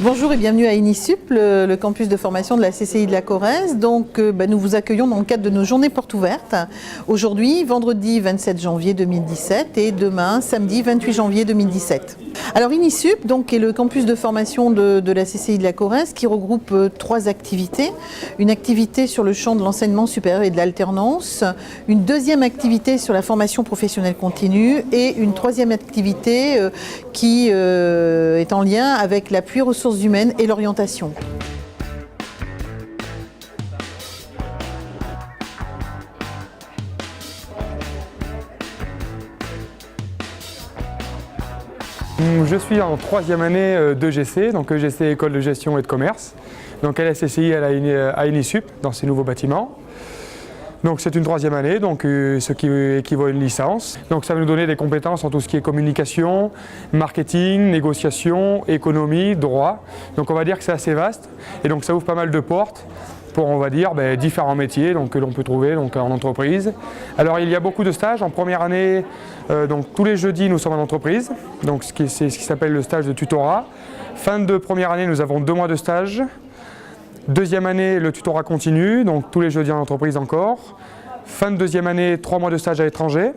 Bonjour et bienvenue à Inisup, le campus de formation de la CCI de la Corrèze. Donc, nous vous accueillons dans le cadre de nos journées portes ouvertes. Aujourd'hui, vendredi 27 janvier 2017 et demain, samedi 28 janvier 2017. Alors Inisup donc, est le campus de formation de la CCI de la Corrèze qui regroupe trois activités. Une activité sur le champ de l'enseignement supérieur et de l'alternance, une deuxième activité sur la formation professionnelle continue et une troisième activité qui est en lien avec l'appui ressources humaines et l'orientation. Je suis en troisième année d'EGC, donc EGC École de Gestion et de Commerce, donc à la CCI à Inisup, dans ces nouveaux bâtiments. Donc c'est une troisième année, donc ce qui équivaut à une licence. Donc ça va nous donner des compétences en tout ce qui est communication, marketing, négociation, économie, droit. Donc on va dire que c'est assez vaste et donc ça ouvre pas mal de portes pour, on va dire, différents métiers que l'on peut trouver en entreprise. Alors il y a beaucoup de stages. En première année, donc tous les jeudis nous sommes en entreprise, donc c'est ce qui s'appelle le stage de tutorat. Fin de première année, nous avons 2 mois de stage. Deuxième année, le tutorat continue, donc tous les jeudis en entreprise encore. Fin de deuxième année, 3 mois de stage à l'étranger.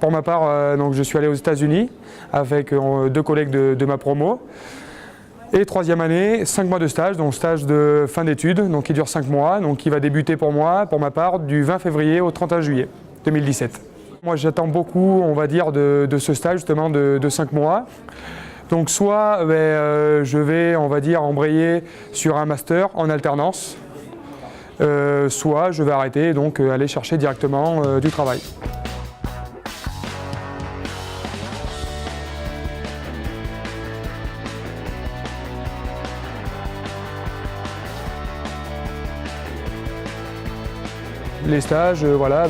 Pour ma part, donc je suis allé aux États-Unis avec 2 collègues de ma promo. Et troisième année, 5 mois de stage, donc stage de fin d'études, donc qui dure 5 mois, donc qui va débuter pour moi, pour ma part, du 20 février au 31 juillet 2017. Moi j'attends beaucoup, on va dire, de ce stage justement de 5 mois. Donc soit je vais, on va dire, embrayer sur un master en alternance, soit je vais arrêter et donc aller chercher directement du travail. Les stages, voilà,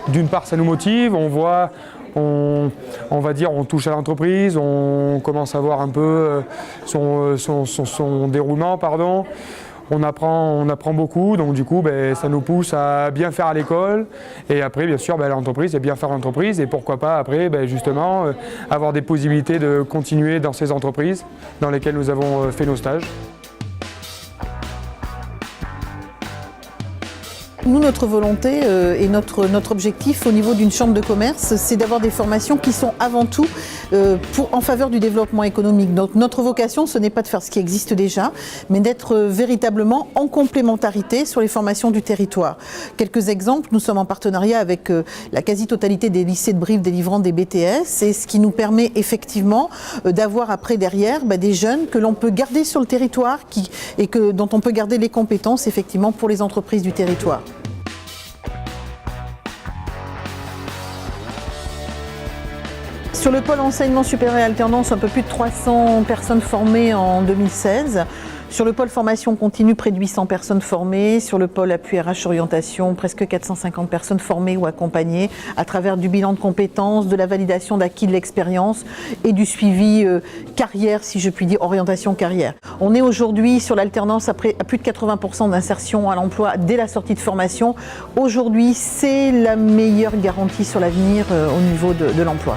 d'une part ça nous motive, on voit, on va dire, on touche à l'entreprise, on commence à voir un peu son déroulement, pardon. On apprend beaucoup, donc du coup ça nous pousse à bien faire à l'école et après bien sûr l'entreprise, et bien faire l'entreprise et pourquoi pas après justement avoir des possibilités de continuer dans ces entreprises dans lesquelles nous avons fait nos stages. Nous, notre volonté et notre objectif au niveau d'une chambre de commerce, c'est d'avoir des formations qui sont avant tout en faveur du développement économique. Donc notre vocation, ce n'est pas de faire ce qui existe déjà, mais d'être véritablement en complémentarité sur les formations du territoire. Quelques exemples, nous sommes en partenariat avec la quasi-totalité des lycées de Brive délivrant des BTS, et ce qui nous permet effectivement d'avoir après derrière des jeunes que l'on peut garder sur le territoire et dont on peut garder les compétences effectivement pour les entreprises du territoire. Sur le pôle enseignement supérieur et alternance, un peu plus de 300 personnes formées en 2016. Sur le pôle formation continue, près de 800 personnes formées. Sur le pôle appui RH orientation, presque 450 personnes formées ou accompagnées à travers du bilan de compétences, de la validation d'acquis de l'expérience et du suivi carrière, si je puis dire, orientation carrière. On est aujourd'hui sur l'alternance à plus de 80% d'insertion à l'emploi dès la sortie de formation. Aujourd'hui, c'est la meilleure garantie sur l'avenir au niveau de l'emploi.